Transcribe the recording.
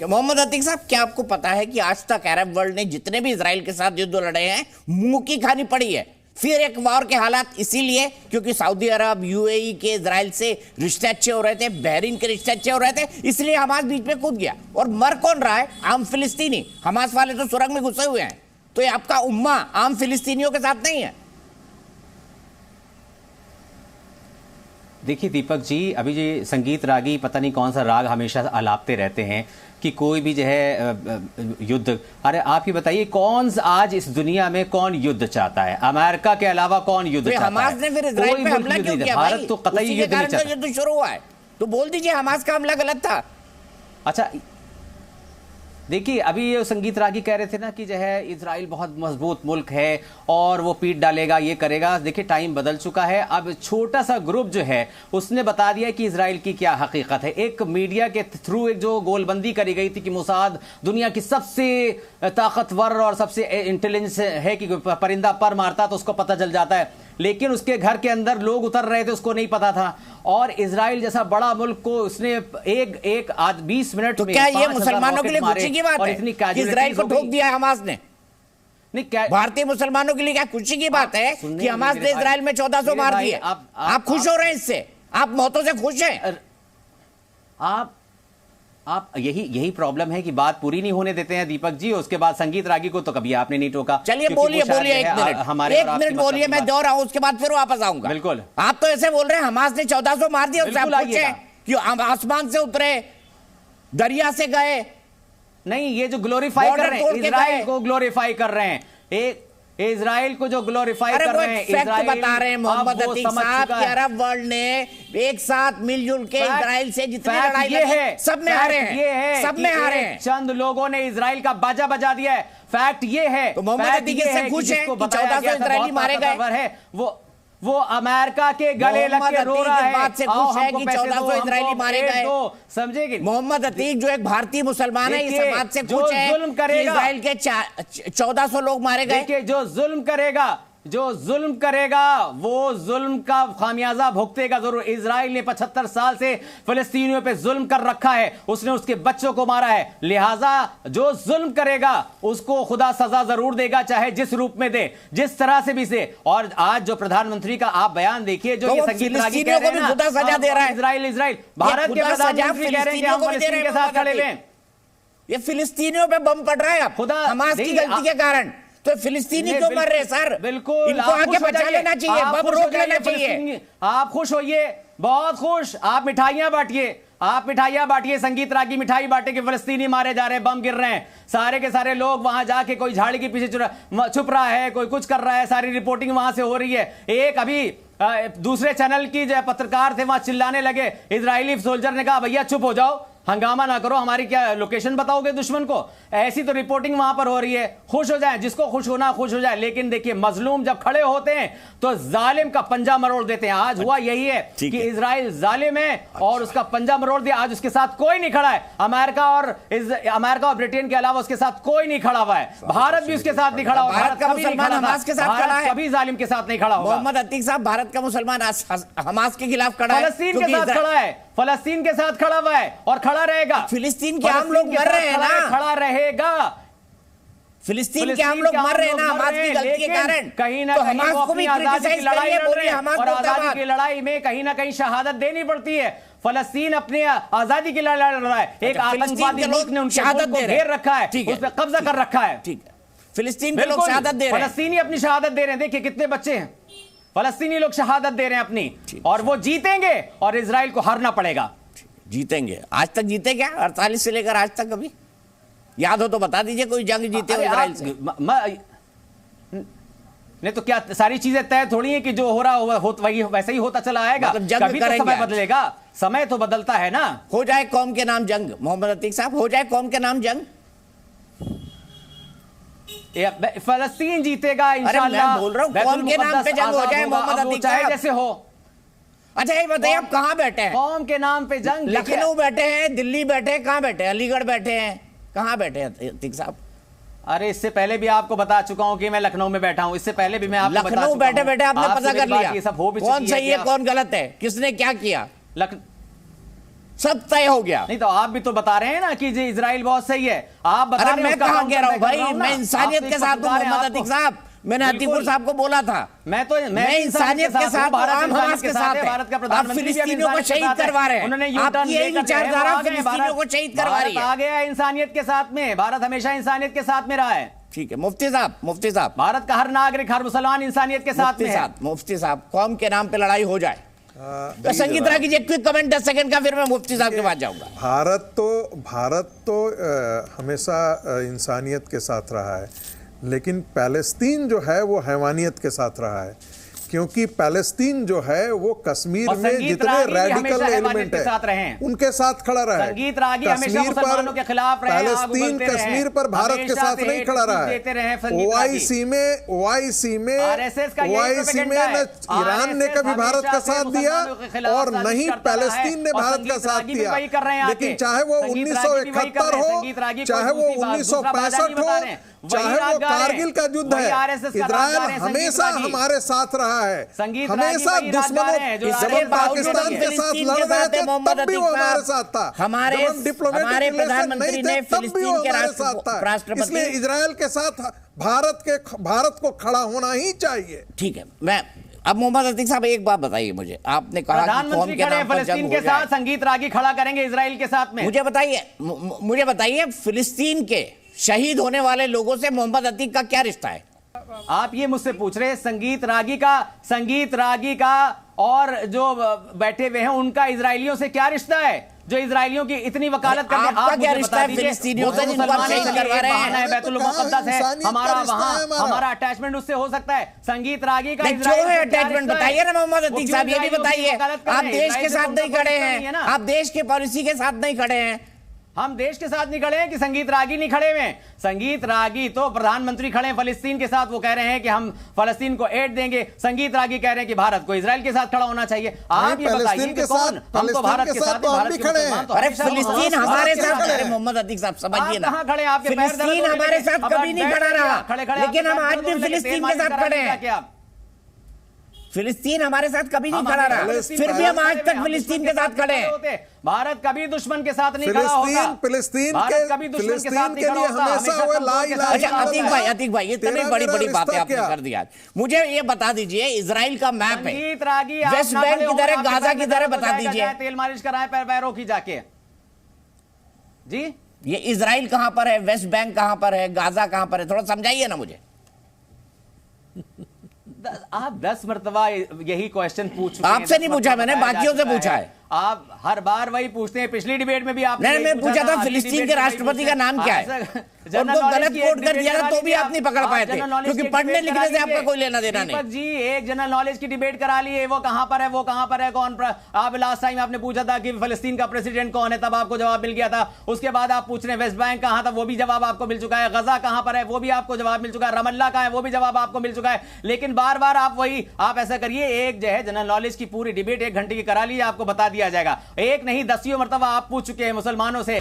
मोहम्मद अतीक साहब, क्या आपको पता है कि आज तक अरब वर्ल्ड ने जितने भी इजराइल के साथ युद्ध लड़े हैं मुंह की खानी पड़ी है। फिर एक वॉर के हालात इसीलिए क्योंकि सऊदी अरब यूएई के इजराइल से रिश्ते अच्छे हो रहे थे, बहरीन के रिश्ते अच्छे हो रहे थे, इसलिए हमास बीच में कूद गया। और मर कौन रहा है? आम फिलिस्तीनी। हमास वाले तो सुरंग में घुसे हुए हैं। तो ये आपका उम्मा आम फिलिस्तीनियों के साथ नहीं है। देखिए दीपक जी, अभी जो संगीत रागी पता नहीं कौन सा राग हमेशा आलापते रहते हैं कि कोई भी जो है युद्ध। अरे आप ही बताइए, कौन आज इस दुनिया में कौन युद्ध चाहता है? अमेरिका के अलावा कौन युद्ध चाहता है? हमास ने फिर इजराइल पे हमला क्यों किया? भारत तो कतई युद्ध नहीं चाहता। युद्ध शुरू हुआ है तो बोल दीजिए हमास का हमला गलत था। अच्छा देखिए, अभी ये संगीत रागी कह रहे थे ना कि जो है इजराइल बहुत मजबूत मुल्क है और वो पीट डालेगा, ये करेगा। देखिए टाइम बदल चुका है। अब छोटा सा ग्रुप जो है उसने बता दिया कि इजराइल की क्या हकीकत है। एक मीडिया के थ्रू एक जो गोलबंदी करी गई थी कि मोसाद दुनिया की सबसे ताकतवर और सबसे इंटेलिजेंस है कि परिंदा पर मारता तो उसको पता चल जाता है, लेकिन उसके घर के अंदर लोग उतर रहे थे, उसको नहीं पता था। और इजराइल जैसा बड़ा मुल्क को उसने एक आज 20 मिनट तो क्या ये मुसलमानों के लिए खुशी की बात है कि इजराइल को ठोक दिया हमास ने? नहीं, क्या भारतीय मुसलमानों के लिए क्या खुशी की बात है कि हमास ने इजराइल में 1400 मार दिए? आप खुश हो रहे हैं इससे? आप मौतों से खुश हैं? आप यही प्रॉब्लम है कि बात पूरी नहीं होने देते हैं दीपक जी। उसके बाद संगीत रागी को तो कभी आपने नहीं टोका। चलिए बोलिए एक मिनट बोलिए, मैं दो रहा हूं, उसके बाद फिर वापस आऊंगा। बिल्कुल। आप तो ऐसे बोल रहे हैं हमास ने 1400 मार दिया, उससे आप पूछे कि आसमान से उतरे, दरिया से गए? नहीं, ये जो ग्लोरीफाई कर रहे हैं इजराइल को, ग्लोरीफाई कर रहे हैं इजराइल को जो ग्लोरीफाई कर रहे हैं, फैक्ट बता रहे हैं मोहम्मद अतीक साहब कि अरब वर्ल्ड ने एक साथ मिलजुल के इजराइल से जितनी लड़ाई है सब में हारे हैं, सब में हारे हैं। चंद लोगों ने इजराइल का बाजा बजा दिया है। फैक्ट ये है। तो मोहम्मद अतीक से खुश है कि 1400 इजरायली मारे गए? वो अमेरिका के गले लग के रो रहा है। बात से खुश है कि 1400 इजरायली मारे गए? समझेगे मोहम्मद अतीक जो एक भारतीय मुसलमान है, इस बात से खुश है कि इजराइल के 1400 लोग मारे गए? देखिए, जो जुल्म करेगा वो जुल्म का खामियाजा भुगतेगा जरूर। इजराइल ने 75 साल से फिलिस्तीनियों पे जुल्म कर रखा है, उसने उसके बच्चों को मारा है। लिहाजा जो जुल्म करेगा उसको खुदा सजा जरूर देगा, चाहे जिस रूप में दे, जिस तरह से भी से। और आज जो प्रधानमंत्री का आप बयान देखिए, जो ये संगीत रागी कह रहे हैं ना, खुदा सजा दे रहा है। इजराइल भारत के प्रधानमंत्री कह रहे हैं कि हम फिलिस्तीन के साथ खड़े हैं। ये फिलिस्तीनियों पे बम पड़ रहा है खुदा हमास की गलती के कारण। तो फिलिस्तीनी क्यों मर रहे सर? बिल्कुल, इनको आगे बचा लेना चाहिए, बम रोक लेना चाहिए। आप खुश होइए, बहुत खुश। आप मिठाइयां बांटिए, संगीत रागी मिठाई बांटे कि फिलिस्तीनी मारे जा रहे हैं, बम गिर रहे हैं। सारे के सारे लोग वहां जाके, कोई झाड़ी के पीछे छुप रहा है, कोई कुछ कर रहा है, सारी रिपोर्टिंग वहां से हो रही है। एक अभी दूसरे चैनल की जो पत्रकार थे वहां चिल्लाने लगे, इजरायली सोल्जर ने कहा भैया चुप हो जाओ, हंगामा ना करो, हमारी क्या लोकेशन बताओगे दुश्मन को? ऐसी तो रिपोर्टिंग वहां पर हो रही है। खुश हो जाए, जिसको खुश होना खुश हो जाए, लेकिन देखिए मजलूम जब खड़े होते हैं तो जालिम का पंजा मरोड़ देते हैं। आज हुआ यही है कि इजराइल जालिम है और उसका पंजा मरोड़ दिया। आज उसके साथ कोई नहीं खड़ा है। अमेरिका और ब्रिटेन के अलावा उसके साथ कोई नहीं खड़ा हुआ है। भारत भी उसके साथ नहीं खड़ा हुआ। भारत का मुसलमान हमास के साथ खड़ा है, कभी जालिम के साथ नहीं खड़ा हुआ। मोहम्मद अतीक साहब, भारत का मुसलमान हमास के खिलाफ खड़ा है, फलस्तीन के साथ खड़ा है, फलस्तीन के साथ खड़ा हुआ है और खड़ा रहेगा। फिलिस्तीन के आम लोग मर रहे हैं ना, खड़ा रहेगा। फिलिस्तीन के आम लोग मर रहे हैं ना हमास की गलती के कारण। कहीं ना कहीं वो अपनी आजादी की लड़ाई लड़ रहे हैं और आजादी की लड़ाई में कहीं ना कहीं शहादत देनी पड़ती है। फलस्तीन अपनी आजादी की लड़ाई लड़ रहा है। एक आतंकवादी मुल्क ने उनकी शहादत को घेर रखा है, उस पर कब्जा कर रखा है। ठीक है, फिलिस्तीन के लोग शहादत दे रहे हैं, फलस्तीनी अपनी शहादत दे रहे हैं। देखिए कितने बच्चे हैं, फलस्तीनी लोग शहादत दे रहे हैं अपनी, और वो जीतेंगे और इजराइल को हारना पड़ेगा। जीतेंगे। आज तक जीते क्या? 48 से लेकर आज तक कभी याद हो तो बता दीजिए कोई जंग जीते हो इजराइल से? नहीं तो क्या सारी चीजें तय थोड़ी है कि जो हो रहा वही वैसे ही होता चला आएगा? कभी तो समय बदलेगा, समय तो बदलता है ना। हो जाए कौम के नाम जंग, मोहम्मद अतीक साहब, हो जाए कौम के नाम जंग, फलस्तीन जीतेगा इंशाल्लाह। बोल रहा हूं कौम के नाम पे जंग हो जाए मोहम्मद अतीक साहब, जैसे हो। अच्छा ये बताइए, आप कहां बैठे हैं? कौम के नाम पे जंग। लखनऊ बैठे हैं, दिल्ली बैठे हैं, कहां बैठे हैं? अलीगढ़ बैठे हैं, कहां बैठे हैं अतीक साहब? अरे इससे पहले भी आपको बता चुका हूं कि मैं लखनऊ में बैठा हूं। इससे पहले भी मैं आपको बता चुका हूं। लखनऊ बैठे बैठे आपने पता कर लिया ये सब हो भी कौन सही है कौन गलत है, किसने क्या किया? सब तय हो गया। नहीं तो आप भी तो बता रहे हैं ना कि जी इजराइल बहुत सही है, आप बता अरे रहे हैं, मैं उसका कहां काउंटर कह रहा हूं मैं कर भाई, ना। मैं इंसानियत आप के साथ हूं पत्रकार हैं, मोहम्मद आपको- अतीक साहब, मैंने बिल्कुल। अतीकुर साहब को बोला था। मैं इंसानियत के साथ भारत आम इंसानियत हमास के साथ है। भारत का आप प्रधानमंत्री भी फिलिस्तीनियों को इंसानियत के शहीद साथ है। करवा रहे हैं। उन्होंने आपकी यही विचारधारा फिलिस्तीनियों को शहीद करवा रही भारत आ है। गया इंसानियत के साथ में, भारत हमेशा इंसानियत के साथ में रहा है। ठीक है मुफ्ती साहब भारत का हर नागरिक, हर मुसलमान इंसानियत के साथ में है। मुफ्ती साहब, कौम के नाम पे लड़ाई हो जाए तो संगीत रागी जी क्विक कमेंट 10 सेकंड का, फिर मैं मुफ्ती साहब के पास जाऊंगा। भारत तो हमेशा इंसानियत के साथ रहा है, लेकिन पैलेस्तीन जो है वो हैवानियत के साथ रहा है, क्योंकि पैलेस्तीन जो है वो कश्मीर में जितने रेडिकल एलिमेंट है उनके साथ खड़ा रहा है। संगीत रागी हमेशा मुसलमानों के खिलाफ रहे, पैलेस्तीन कश्मीर पर भारत के साथ नहीं खड़ा रहा है। ओआईसी में न ईरान ने कभी भारत का साथ दिया और न ही पैलेस्तीन ने भारत का साथ दिया। लेकिन चाहे वो 1971 हो, चाहे वो 1965 हो, चाहे वो कारगिल का युद्ध है, इजराइल हमेशा हमारे साथ रहा है। हमेशा दुश्मनों जब पाकिस्तान के साथ लड़ रहे थे तब भी वो हमारे साथ था, हमारे प्रधानमंत्री ने फिलिस्तीन के राष्ट्रपति, इसलिए इजराइल के साथ भारत को खड़ा होना ही चाहिए। ठीक है, मैं अब मोहम्मद अतीक साहब एक बात बताइए मुझे, आपने कहा प्रधानमंत्री खड़े फिलिस्तीन के साथ, संगीत रागी खड़ा करेंगे इजराइल के साथ में। मुझे बताइए फिलिस्तीन के शहीद होने वाले लोगों से मोहम्मद अतीक का क्या रिश्ता है? आप ये मुझसे पूछ रहे हैं संगीत रागी का और जो बैठे हुए हैं उनका इजरायलियों से क्या रिश्ता है, जो इजरायलियों की इतनी वकालत करते हैं? आपका क्या रिश्ता है फिलिस्तीनियों से जिनको आप शहीद करवा रहे हैं? बैतुल मुक़द्दस है हमारा, वहां हमारा अटैचमेंट उससे हो सकता है। संगीत रागी का क्यों है अटैचमेंट, बताइए ना मोहम्मद अतीक साहब, ये भी बताइए। आप देश के साथ नहीं खड़े हैं, आप देश के पॉलिसी के साथ नहीं खड़े हैं। हम देश के साथ नहीं खड़े हैं कि संगीत रागी नहीं खड़े हुए? संगीत रागी तो प्रधानमंत्री खड़े हैं फलस्तीन के साथ, वो कह रहे हैं कि हम फलस्तीन को एड देंगे। संगीत रागी कह रहे हैं कि भारत को इजराइल के साथ खड़ा होना चाहिए। आप ये बताइए कि कौन, हम तो भारत के साथ, भारत के मुसलमान तो अरे फिलिस्तीन हमारे साथ, अरे मोहम्मद अतीक साहब समझिए ना, कहां खड़े हैं? आपके फिलिस्तीन हमारे साथ कभी नहीं खड़ा रहा, लेकिन हम आज भी फिलिस्तीन के साथ खड़े हैं। फिलिस्तीन हमारे साथ कभी नहीं खड़ा रहा, फिर भी हम आज तक फिलिस्तीन के साथ खड़े हैं। भारत कभी दुश्मन के साथ नहीं खड़ा होता। फिलिस्तीन कभी दुश्मन के साथ नहीं खड़ा होता। अच्छा अतीक भाई इतनी बड़ी बड़ी बातें आपने कर दी आज। मुझे ये बता दीजिए, इजराइल का मैप है, वेस्ट बैंक किधर है, गाजा किधर है, बता दीजिए। तेल मालिश कराए पैरों की जाके जी। ये इजराइल कहां पर है, वेस्ट बैंक कहां पर है, गाजा कहां पर है, थोड़ा समझाइए ना मुझे। आप 10 मरतबा यही क्वेश्चन पूछ चुके हैं। आपसे नहीं पूछा मैंने, बाकियों से पूछा है। आप हर बार वही पूछते हैं। पिछली डिबेट में भी आपने नहीं, मैं पूछा था फिलिस्तीन के राष्ट्रपति का नाम क्या है, उनको गलत कोट कर दिया था तो भी आप नहीं पकड़ पाए थे, क्योंकि पढ़ने लिखने से आपका कोई लेना देना नहीं। दीपक जी एक जनरल नॉलेज की डिबेट करा लिए, वो कहां पर है, वो कहां पर है, कौन आप लास्ट टाइम आपने पूछा था कि फिलिस्तीन का प्रेसिडेंट कौन है, तब आपको जवाब मिल गया था। उसके बाद आप पूछ रहे हैं वेस्ट बैंक कहां था, वो भी जवाब आपको मिल चुका है। गजा कहां पर है, वो भी आपको जवाब मिल चुका है। रमल्ला कहां है, वो भी जवाब आपको मिल चुका है। लेकिन बार बार आप ऐसा करिए, एक जो है जनरल नॉलेज की पूरी डिबेट 1 घंटे की करा ली, आपको बता दिया जाएगा। एक नहीं 10 मरतबा आप पूछ चुके हैं मुसलमानों से।